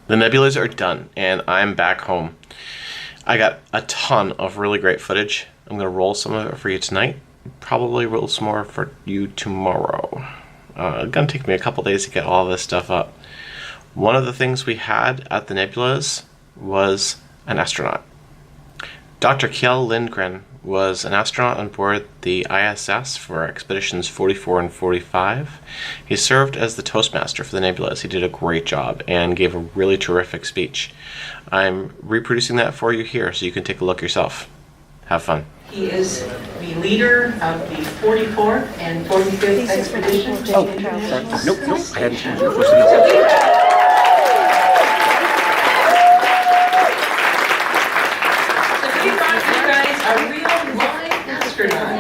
The nebulas are done, and I'm back home. I got a ton of really great footage. I'm going to roll some of it for you tonight. Probably roll some more for you tomorrow. It's going to take me a couple days to get all this stuff up. One of the things we had at the nebulas was an astronaut. Dr. Kjell Lindgren was an astronaut on board the ISS for expeditions 44 and 45. He served as the Toastmaster for the nebulas. He did a great job and gave a really terrific speech. I'm reproducing that for you here so you can take a look yourself. Have fun. He is the leader of the 44th and 45th expeditions. Nope. I hadn't. A real live astronaut.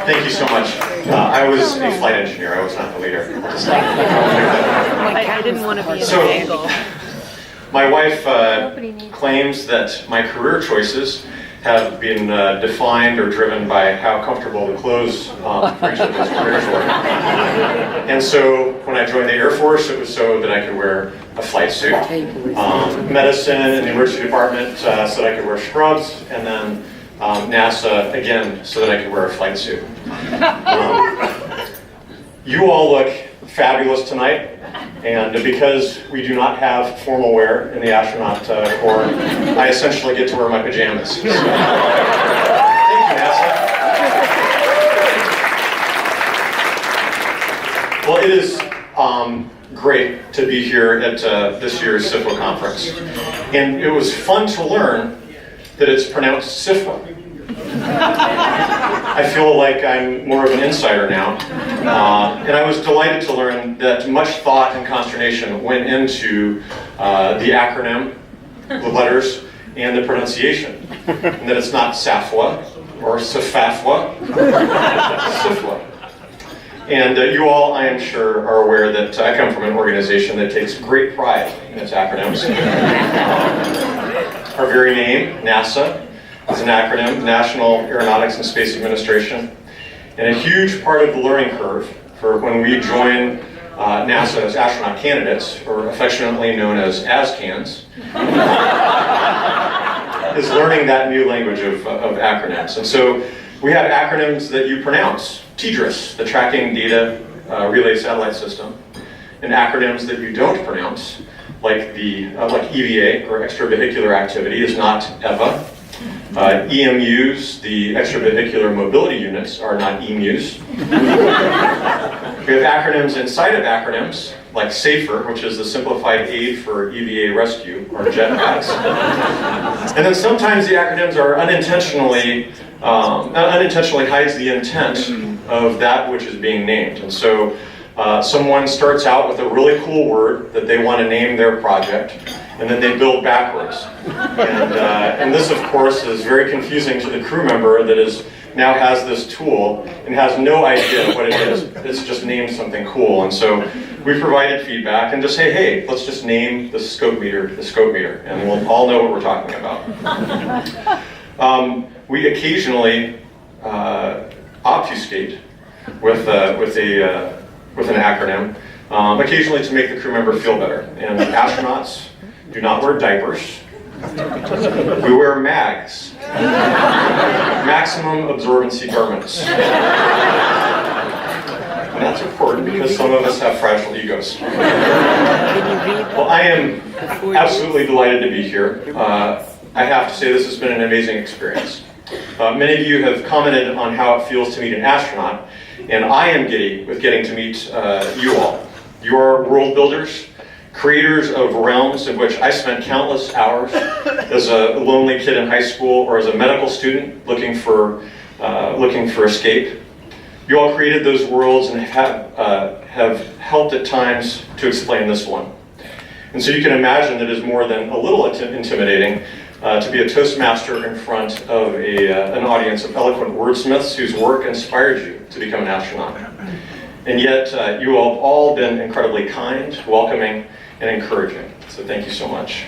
Thank you so much. I was a flight engineer. I was not the leader. I didn't want to be in So, an angle. my wife claims that my career choices have been defined or driven by how comfortable the clothes for each of those careers were. And so when I joined the Air Force, it was so that I could wear a flight suit. Medicine in the emergency department so that I could wear scrubs, and then NASA, again, so that I could wear a flight suit. You all look fabulous tonight. And because we do not have formal wear in the astronaut corps, I essentially get to wear my pajamas. So, thank you, NASA. Well, it is great to be here at this year's SIFWA conference. And it was fun to learn that it's pronounced SIFWA. I feel like I'm more of an insider now. And I was delighted to learn that much thought and consternation went into the acronym, the letters, and the pronunciation. And that it's not SAFWA or SAFAFWA, SIFWA. And you all, I am sure, are aware that I come from an organization that takes great pride in its acronyms. Our very name, NASA, is an acronym, National Aeronautics and Space Administration. And a huge part of the learning curve for when we join NASA as astronaut candidates, or affectionately known as ASCANs, is learning that new language of acronyms. And so we have acronyms that you pronounce. TDRS, the Tracking Data Relay Satellite System, and acronyms that you don't pronounce, like EVA, or Extravehicular Activity, is not EVA. EMUs, the extravehicular mobility units, are not EMUs. We have acronyms inside of acronyms, like SAFER, which is the Simplified Aid for EVA Rescue, or JETPATS. And then sometimes the acronyms are unintentionally hides the intent of that which is being named. And so someone starts out with a really cool word that they want to name their project, and then they build backwards. And this, of course, is very confusing to the crew member that now has this tool and has no idea what it is. It's just named something cool. And so we provided feedback and just say, hey, let's just name the scope meter, and we'll all know what we're talking about. We occasionally obfuscate with an acronym, occasionally to make the crew member feel better. And astronauts do not wear diapers. We wear MAGs, maximum absorbency garments. And that's important because some of us have fragile egos. Well, I am absolutely delighted to be here. I have to say this has been an amazing experience. Many of you have commented on how it feels to meet an astronaut, and I am giddy with getting to meet you all. You are world builders, creators of realms in which I spent countless hours as a lonely kid in high school or as a medical student looking for escape. You all created those worlds and have helped at times to explain this one. And so you can imagine that it is more than a little intimidating to be a Toastmaster in front of an audience of eloquent wordsmiths whose work inspired you to become an astronaut. And yet, you all have all been incredibly kind, welcoming, and encouraging. So thank you so much.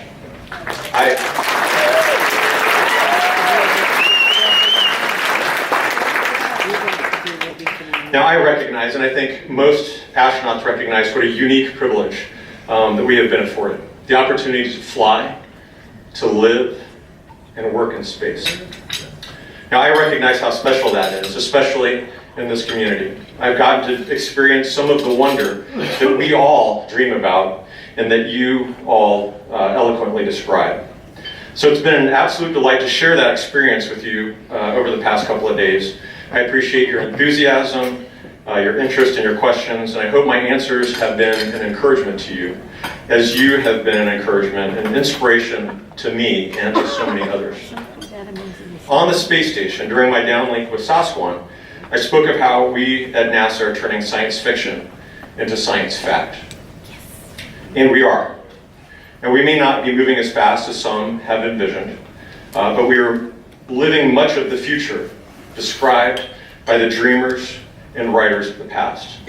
Now I recognize, and I think most astronauts recognize, what a unique privilege that we have been afforded. The opportunity to fly, to live, and work in space. Now I recognize how special that is, especially in this community. I've gotten to experience some of the wonder that we all dream about and that you all eloquently describe. So it's been an absolute delight to share that experience with you over the past couple of days. I appreciate your enthusiasm, your interest and your questions, and I hope my answers have been an encouragement to you, as you have been an encouragement and inspiration to me and to so many others. On the space station, during my downlink with Sasquatch, I spoke of how we at NASA are turning science fiction into science fact. And we are. And we may not be moving as fast as some have envisioned, but we are living much of the future described by the dreamers and writers of the past.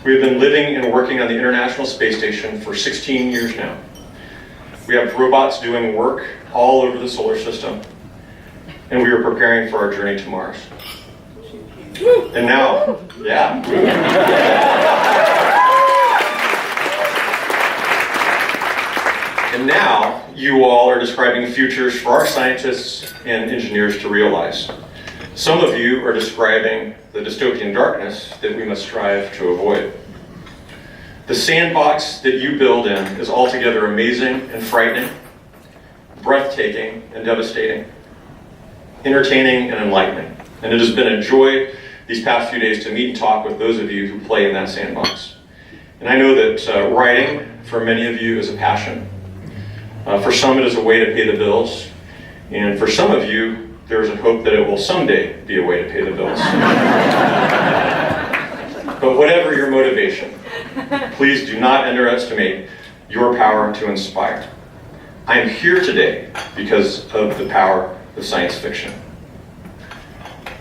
We have been living and working on the International Space Station for 16 years now. We have robots doing work all over the solar system, and we are preparing for our journey to Mars. And now, And now, you all are describing futures for our scientists and engineers to realize. Some of you are describing the dystopian darkness that we must strive to avoid. The sandbox that you build in is altogether amazing and frightening, breathtaking and devastating, entertaining and enlightening. And it has been a joy these past few days to meet and talk with those of you who play in that sandbox. And I know that writing, for many of you, is a passion. For some, it is a way to pay the bills. And for some of you, there is a hope that it will someday be a way to pay the bills. But whatever your motivation, please do not underestimate your power to inspire. I am here today because of the power of science fiction.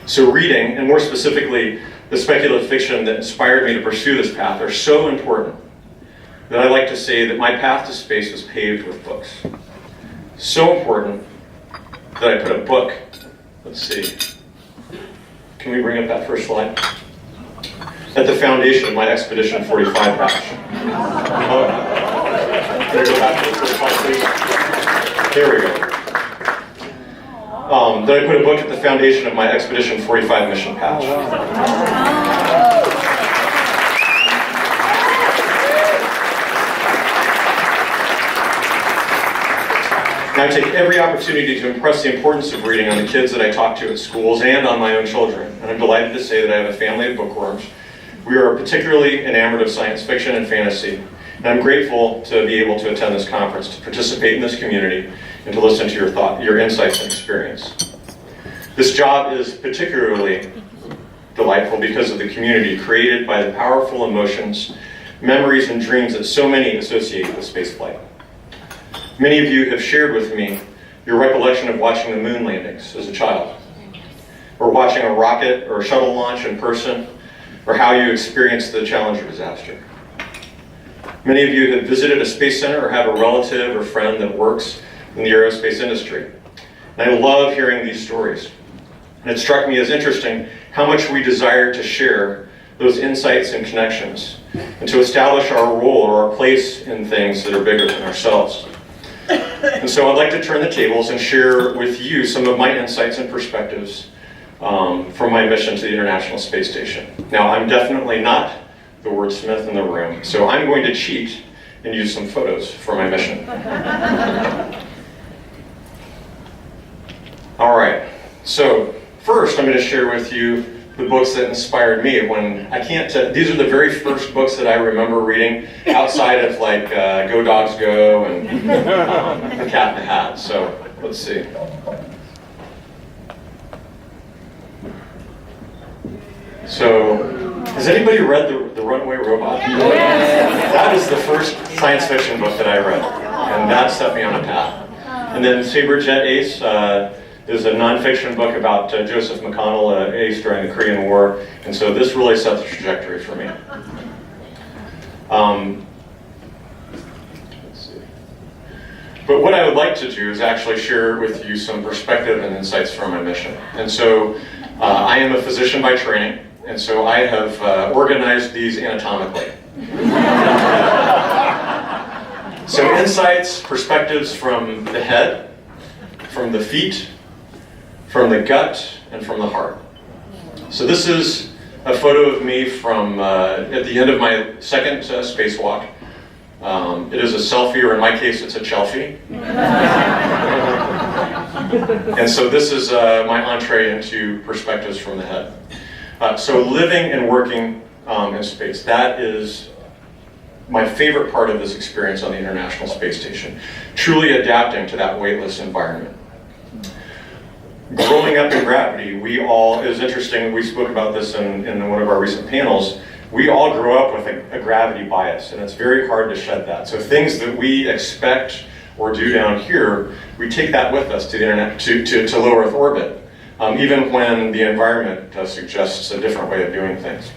So reading, and more specifically, the speculative fiction that inspired me to pursue this path, are so important that I like to say that my path to space was paved with books. So important that I put a book, let's see, can we bring up that first slide? At the foundation of my Expedition 45 patch. Can we go back to the first slide, please? Here we go. That I put a book at the foundation of my Expedition 45 mission patch. And I take every opportunity to impress the importance of reading on the kids that I talk to at schools and on my own children. And I'm delighted to say that I have a family of bookworms. We are particularly enamored of science fiction and fantasy. And I'm grateful to be able to attend this conference, to participate in this community, and to listen to your insights and experience. This job is particularly delightful because of the community created by the powerful emotions, memories, and dreams that so many associate with spaceflight. Many of you have shared with me your recollection of watching the moon landings as a child, or watching a rocket or a shuttle launch in person, or how you experienced the Challenger disaster. Many of you have visited a space center or have a relative or friend that works in the aerospace industry. And I love hearing these stories. And it struck me as interesting how much we desire to share those insights and connections, and to establish our role or our place in things that are bigger than ourselves. And so I'd like to turn the tables and share with you some of my insights and perspectives from my mission to the International Space Station. Now, I'm definitely not the wordsmith in the room, so I'm going to cheat and use some photos for my mission. All right, so first I'm going to share with you the books that inspired me when I can't, these are the very first books that I remember reading outside of like Go Dogs Go and The Cat in the Hat. So let's see. So has anybody read the Runaway Robot? Yes. That is the first science fiction book that I read, and that set me on a path. And then Saber Jet Ace is a nonfiction book about Joseph McConnell, an ace during the Korean War, and so this really set the trajectory for me. Let's see. But what I would like to do is actually share with you some perspective and insights from my mission. And so I am a physician by training, And so I have organized these anatomically. So insights, perspectives from the head, from the feet, from the gut, and from the heart. So this is a photo of me from at the end of my second spacewalk. It is a selfie, or in my case, it's a chelfie. And so this is my entree into perspectives from the head. So living and working in space, that is my favorite part of this experience on the International Space Station. Truly adapting to that weightless environment. Growing up in gravity, we all, it was interesting, we spoke about this in one of our recent panels, we all grow up with a gravity bias, and it's very hard to shed that. So things that we expect or do down here, we take that with us to the internet, to low Earth orbit, even when the environment suggests a different way of doing things.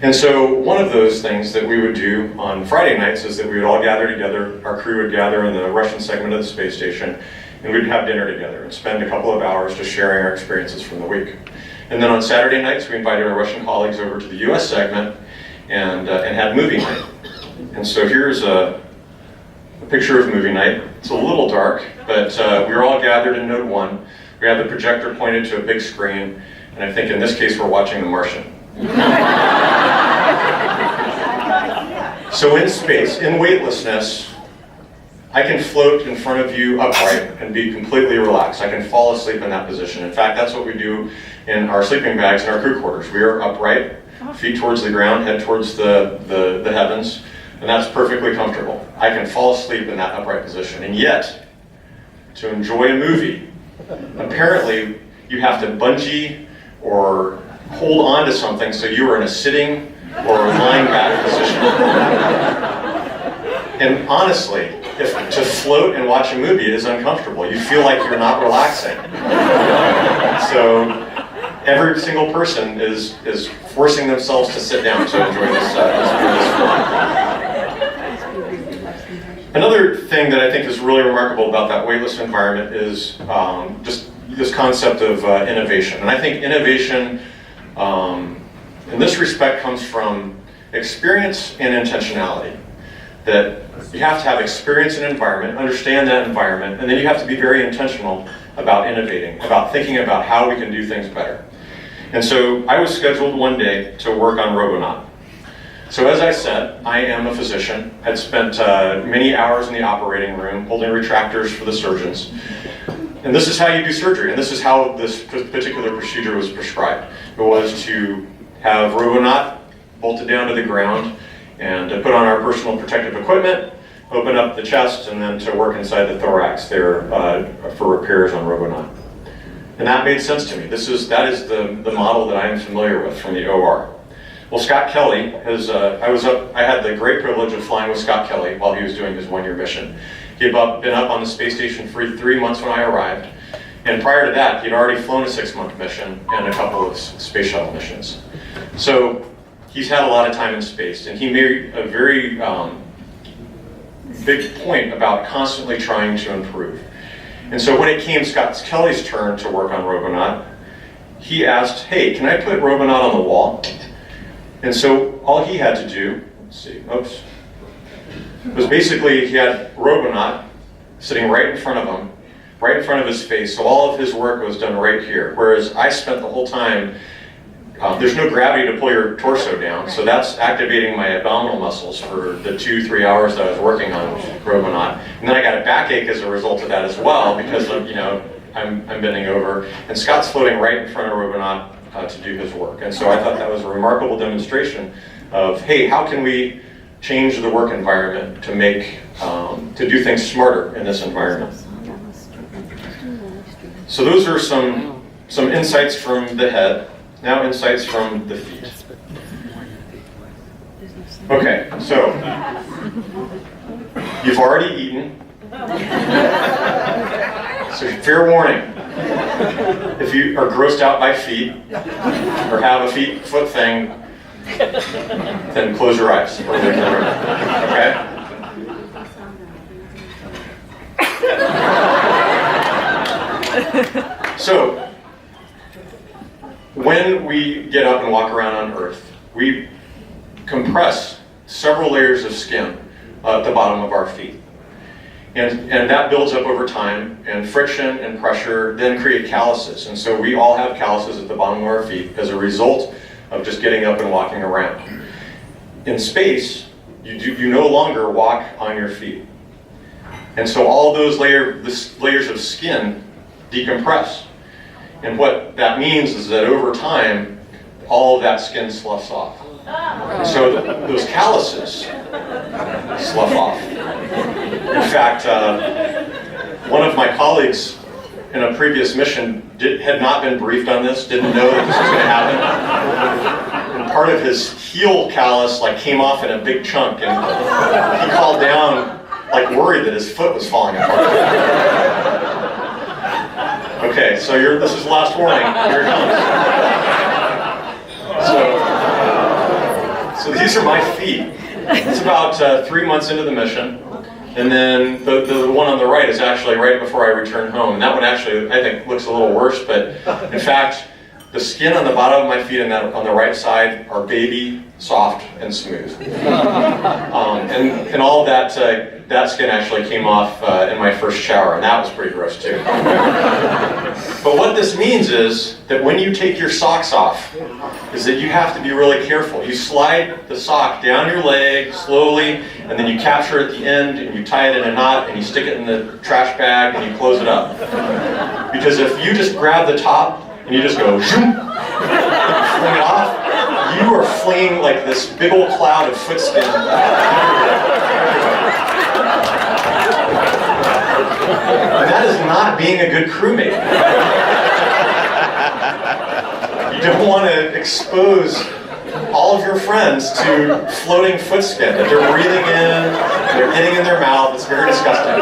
And so one of those things that we would do on Friday nights is that we would all gather together, our crew would gather in the Russian segment of the space station, and we'd have dinner together and spend a couple of hours just sharing our experiences from the week. And then on Saturday nights, we invited our Russian colleagues over to the US segment and had movie night. And so here's a picture of movie night. It's a little dark, but we were all gathered in Node 1. We had the projector pointed to a big screen, and I think in this case we're watching The Martian. So in space, in weightlessness, I can float in front of you upright and be completely relaxed. I can fall asleep in that position. In fact, that's what we do in our sleeping bags in our crew quarters. We are upright, feet towards the ground, head towards the heavens, and that's perfectly comfortable. I can fall asleep in that upright position. And yet, to enjoy a movie, apparently you have to bungee or hold on to something so you are in a sitting or a lying back position. And honestly, if to float and watch a movie is uncomfortable, you feel like you're not relaxing. So every single person is forcing themselves to sit down to enjoy this film. Another thing that I think is really remarkable about that weightless environment is just this concept of innovation. And I think innovation in this respect comes from experience and intentionality. That you have to have experience in an environment, understand that environment, and then you have to be very intentional about innovating, about thinking about how we can do things better. And so I was scheduled one day to work on Robonaut. So as I said, I am a physician. I'd spent many hours in the operating room holding retractors for the surgeons. And this is how you do surgery, and this is how this particular procedure was prescribed. It was to have Robonaut bolted down to the ground and to put on our personal protective equipment, open up the chest, and then to work inside the thorax there for repairs on Robonaut. And that made sense to me. That is the model that I am familiar with from the OR. Well, Scott Kelly I had the great privilege of flying with Scott Kelly while he was doing his one-year mission. He had been up on the space station for 3 months when I arrived. And prior to that, he'd already flown a 6-month mission and a couple of space shuttle missions. So he's had a lot of time in space, and he made a very big point about constantly trying to improve. And so when it came Scott Kelly's turn to work on Robonaut, he asked, hey, can I put Robonaut on the wall? And so all he had to do, was basically he had Robonaut sitting right in front of him, right in front of his face, so all of his work was done right here. Whereas I spent the whole time, there's no gravity to pull your torso down, so that's activating my abdominal muscles for the 2-3 hours that I was working on Robonaut. And then I got a backache as a result of that as well, because of, I'm bending over, and Scott's floating right in front of Robonaut to do his work. And so I thought that was a remarkable demonstration of, hey, how can we change the work environment to make, to do things smarter in this environment. So those are some insights from the head. Now insights from the feet. Okay, so you've already eaten. So fair warning, if you are grossed out by feet or have a foot thing, then close your eyes. Okay? So, when we get up and walk around on Earth, we compress several layers of skin at the bottom of our feet. And that builds up over time, and friction and pressure then create calluses. And so we all have calluses at the bottom of our feet as a result of just getting up and walking around. In space, you no longer walk on your feet. And so all those layers of skin decompress. And what that means is that over time, all of that skin sloughs off. And so those calluses slough off. In fact, one of my colleagues in a previous mission had not been briefed on this, didn't know that this was going to happen. And part of his heel callus came off in a big chunk, and he called down worried that his foot was falling apart. Okay, so this is the last warning. Here it comes. So these are my feet. It's about 3 months into the mission. And then the one on the right is actually right before I return home. And that one actually, I think, looks a little worse. But in fact, the skin on the bottom of my feet and on the right side are baby, soft, and smooth. And all of that skin actually came off in my first shower. And that was pretty gross, too. But what this means is that when you take your socks off, is that you have to be really careful. You slide the sock down your leg slowly, and then you capture it at the end, and you tie it in a knot, and you stick it in the trash bag, and you close it up. Because if you just grab the top, and you just go, zoom, and you fling it off, you are flinging this big old cloud of foot skin. And that is not being a good crewmate. You don't want to expose all of your friends to floating foot skin that they're breathing in, they're getting in their mouth. It's very disgusting.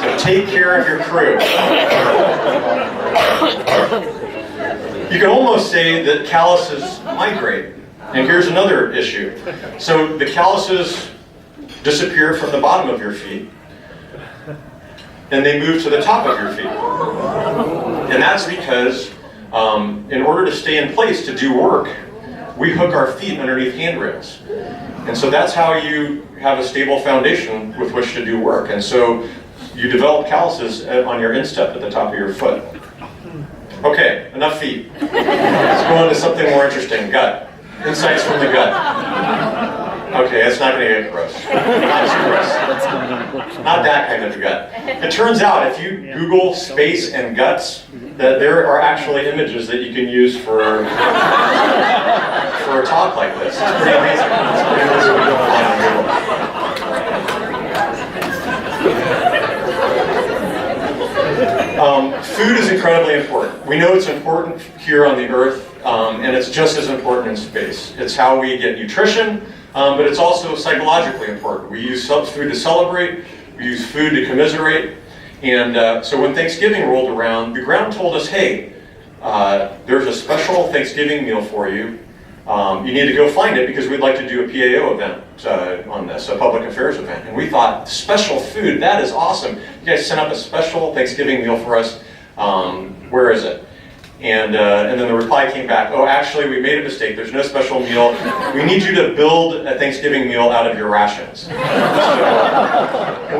So take care of your crew. You can almost say that calluses migrate. And here's another issue. So the calluses disappear from the bottom of your feet, and they move to the top of your feet. And that's because in order to stay in place to do work, we hook our feet underneath handrails. And so that's how you have a stable foundation with which to do work. And so you develop calluses on your instep at the top of your foot. Okay, enough feet. Let's go on to something more interesting, gut. Insights from the gut. Okay, that's not going to get gross. Not too gross. Not that kind of gut. It turns out if you Google space and guts, that there are actually images that you can use for a talk like this. It's pretty amazing. It's pretty amazing. Food is incredibly important. We know it's important here on the Earth, and it's just as important in space. It's how we get nutrition, but it's also psychologically important. We use food to celebrate, we use food to commiserate, and so when Thanksgiving rolled around, the ground told us, hey, there's a special Thanksgiving meal for you. You need to go find it because we'd like to do a PAO event on this, a public affairs event. And we thought, special food, that is awesome. You guys sent up a special Thanksgiving meal for us. Where is it? And then the reply came back, oh, actually, we made a mistake. There's no special meal. We need you to build a Thanksgiving meal out of your rations. So,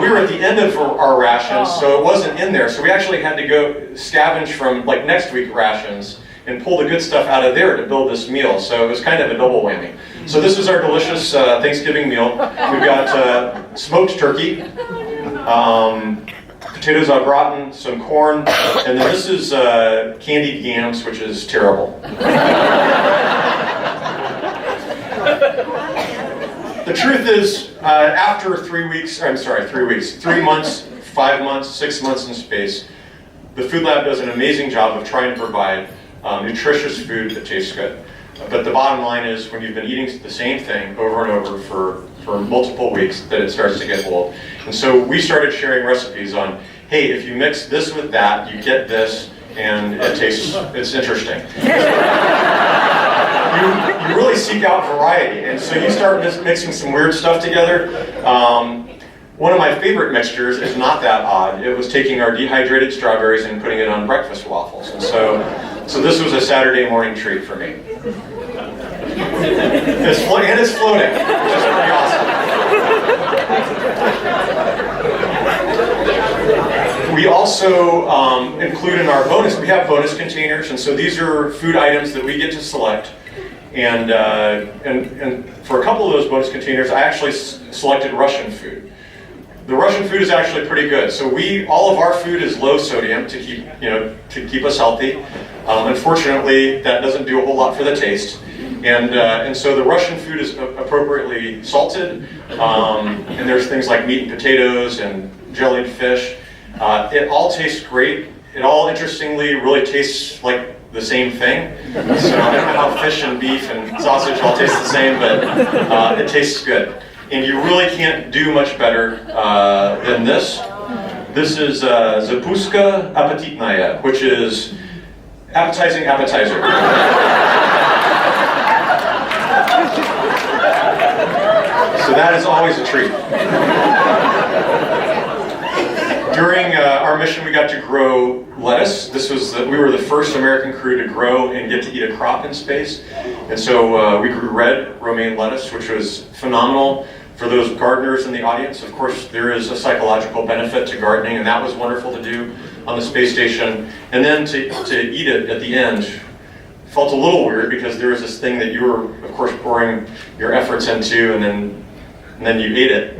we were at the end of our rations, so it wasn't in there. So we actually had to go scavenge from next week's rations and pull the good stuff out of there to build this meal. So it was kind of a double whammy. So this is our delicious Thanksgiving meal. We've got smoked turkey, potatoes au gratin, some corn, and then this is candied yams, which is terrible. The truth is, after 3 months, 5 months, 6 months in space, the Food Lab does an amazing job of trying to provide nutritious food that tastes good. But the bottom line is, when you've been eating the same thing over and over for multiple weeks, that it starts to get old. And so we started sharing recipes on, hey, if you mix this with that, you get this, and it's interesting. You really seek out variety, and so you start mixing some weird stuff together. One of my favorite mixtures is not that odd. It was taking our dehydrated strawberries and putting it on breakfast waffles. And so So this was a Saturday morning treat for me. It's floating, which is pretty awesome. We also include in our bonus, we have bonus containers, and so these are food items that we get to select. And for a couple of those bonus containers, I actually selected Russian food. The Russian food is actually pretty good. So all of our food is low sodium to keep us healthy. Unfortunately, that doesn't do a whole lot for the taste. And so the Russian food is appropriately salted. And there's things like meat and potatoes and jellied fish. It all tastes great. It all, interestingly, really tastes like the same thing. So I don't know how fish and beef and sausage all taste the same, but it tastes good. And you really can't do much better than this. This is Zapuska Appetitnaya, which is appetizing appetizer. So that is always a treat. During our mission, we got to grow lettuce. We were the first American crew to grow and get to eat a crop in space. And so we grew red romaine lettuce, which was phenomenal for those gardeners in the audience. Of course, there is a psychological benefit to gardening, and that was wonderful to do on the space station. And then to eat it at the end felt a little weird, because there was this thing that you were, of course, pouring your efforts into, and then you ate it.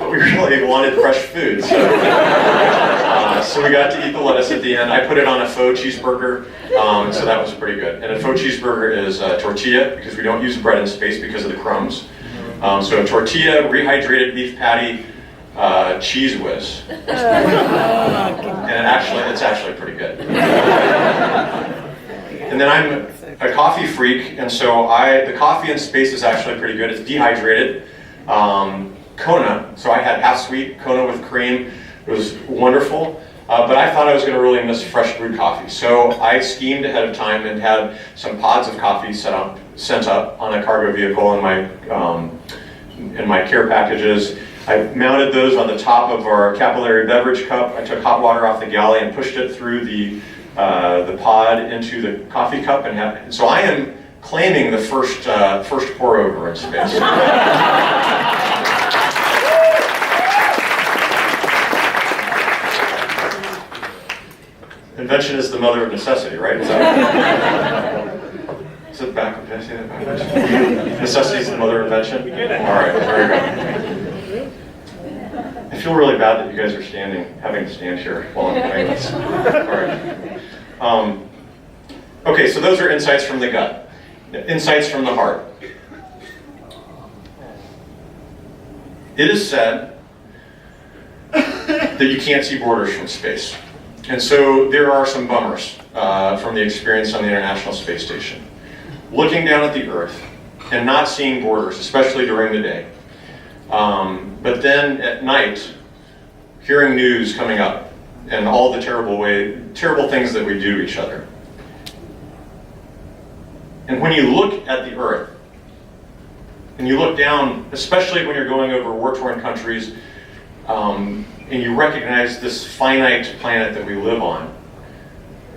We really wanted fresh food, so we got to eat the lettuce at the end. I put it on a faux cheeseburger, so that was pretty good. And a faux cheeseburger is tortilla, because we don't use bread in space because of the crumbs. So a tortilla, rehydrated beef patty, cheese whiz. And it's actually pretty good. And then I'm a coffee freak, and so the coffee in space is actually pretty good. It's dehydrated. Kona, so I had half sweet Kona with cream. It was wonderful, but I thought I was going to really miss fresh brewed coffee. So I schemed ahead of time and had some pods of coffee sent up on a cargo vehicle in my care packages. I mounted those on the top of our capillary beverage cup. I took hot water off the galley and pushed it through the pod into the coffee cup, and so I am claiming the first pour over in space. Invention is the mother of necessity, right? Is it backwards? Did I say that backwards? Necessity is the mother of invention? All right, very good. I feel really bad that you guys are having to stand here while I'm doing this. All right. Okay, so those are insights from the gut. Insights from the heart. It is said that you can't see borders from space. And so there are some bummers from the experience on the International Space Station. Looking down at the Earth and not seeing borders, especially during the day. But then at night, hearing news coming up and all the terrible things that we do to each other. And when you look at the Earth, and you look down, especially when you're going over war-torn countries, and you recognize this finite planet that we live on,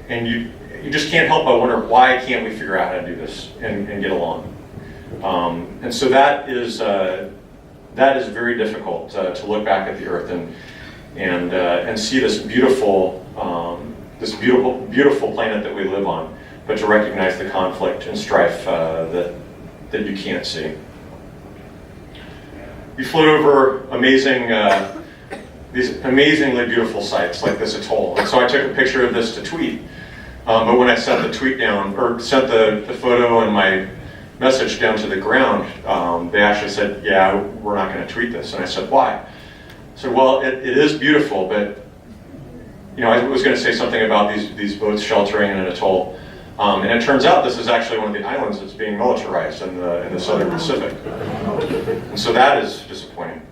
and you just can't help but wonder, why can't we figure out how to do this and get along? And so that is very difficult to look back at the Earth and see this beautiful planet that we live on, but to recognize the conflict and strife that you can't see. You float over these amazingly beautiful sites like this atoll. And so I took a picture of this to tweet. But when I sent the tweet down, or sent the photo and my message down to the ground, they actually said, yeah, we're not going to tweet this. And I said, why? So, well, it is beautiful, but I was going to say something about these boats sheltering in an atoll. And it turns out this is actually one of the islands that's being militarized in the Southern Pacific. And so that is disappointing.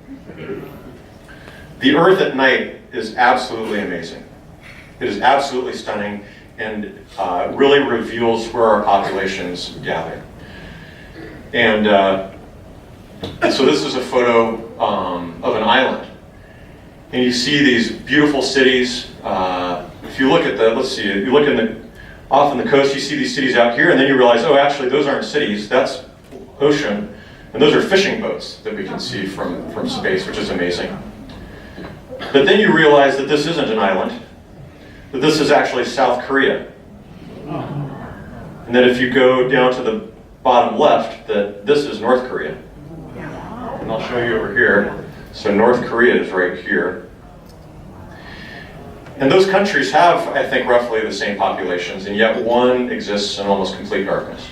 The Earth at night is absolutely amazing. It is absolutely stunning, and really reveals where our populations gather. And so this is a photo of an island. And you see these beautiful cities if you look at the, let's see, you look off on the coast, you see these cities out here, and then you realize, oh, actually, those aren't cities, that's ocean, and those are fishing boats that we can see from space, which is amazing. But then you realize that this isn't an island, that this is actually South Korea. And that if you go down to the bottom left, that this is North Korea. And I'll show you over here. So North Korea is right here. And those countries have, I think, roughly the same populations, and yet one exists in almost complete darkness.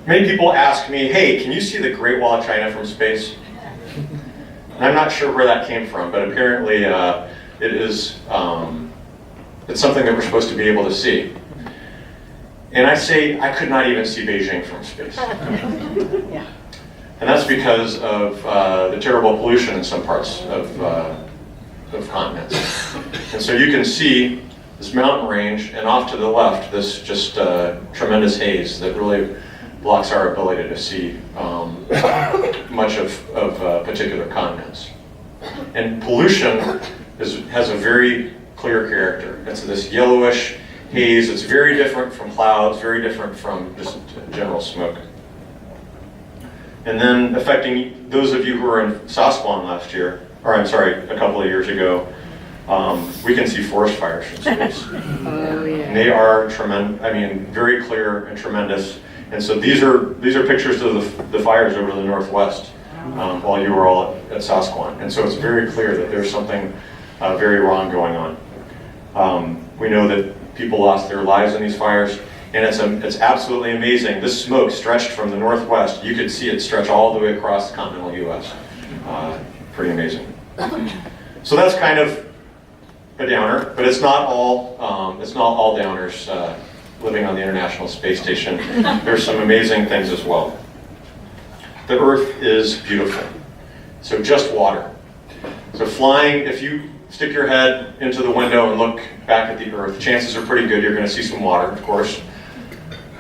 Many people ask me, hey, can you see the Great Wall of China from space? And I'm not sure where that came from, but apparently it's something that we're supposed to be able to see. And I say I could not even see Beijing from space. And that's because of the terrible pollution in some parts of continents. And so you can see this mountain range, and off to the left, this just tremendous haze that really blocks our ability to see much of particular continents. And pollution has a very clear character. It's this yellowish haze. It's very different from clouds, very different from just general smoke. And then affecting those of you who were in Sasquatch last year, or I'm sorry, a couple of years ago, we can see forest fires from space. Oh, yeah. And they are tremendous, I mean, very clear and tremendous. And so these are pictures of the fires over the Northwest while you were all at Sasquatch. And so it's very clear that there's something very wrong going on. We know that people lost their lives in these fires, and it's absolutely amazing. This smoke stretched from the Northwest. You could see it stretch all the way across the continental U.S. Pretty amazing. So that's kind of a downer, but it's not all downers living on the International Space Station. There's some amazing things as well. The Earth is beautiful. So just water. So flying, if you stick your head into the window and look back at the Earth, chances are pretty good you're going to see some water, of course.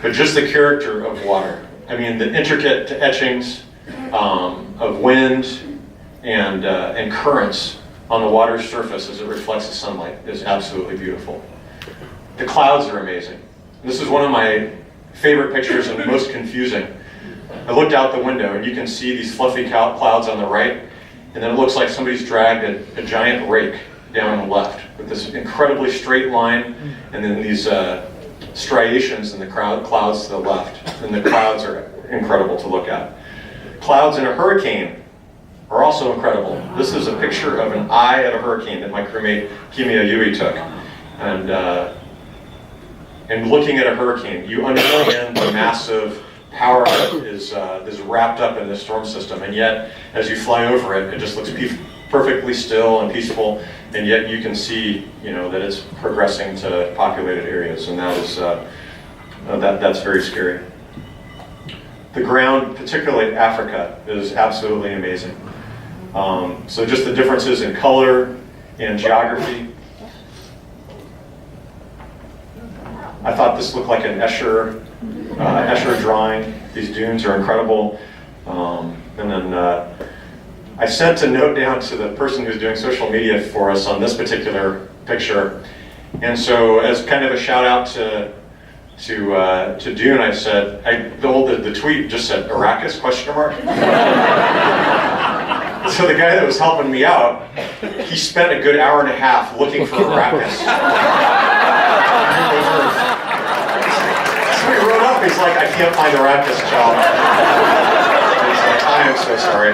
But just the character of water. I mean, the intricate etchings of wind and currents on the water's surface as it reflects the sunlight is absolutely beautiful. The clouds are amazing. This is one of my favorite pictures and most confusing. I looked out the window and you can see these fluffy clouds on the right, and then it looks like somebody's dragged a giant rake down on the left with this incredibly straight line, and then these striations in the clouds to the left. And the clouds are incredible to look at. Clouds in a hurricane are also incredible. This is a picture of an eye at a hurricane that my crewmate Kimia Yui took. And looking at a hurricane, you understand the massive power that is wrapped up in this storm system, and yet as you fly over it, it just looks perfectly still and peaceful, and yet you can see, that it's progressing to populated areas, and that is that's very scary. The ground, particularly Africa, is absolutely amazing. So just the differences in color and geography. I thought this looked like an Escher drawing. These dunes are incredible. And then I sent a note down to the person who's doing social media for us on this particular picture. And so as kind of a shout out to Dune, I said, the tweet just said, Arrakis, question mark? So the guy that was helping me out, he spent a good hour and a half looking for Arrakis. So he wrote up, he's like, I can't find Arrakis, child. And he's like, I am so sorry.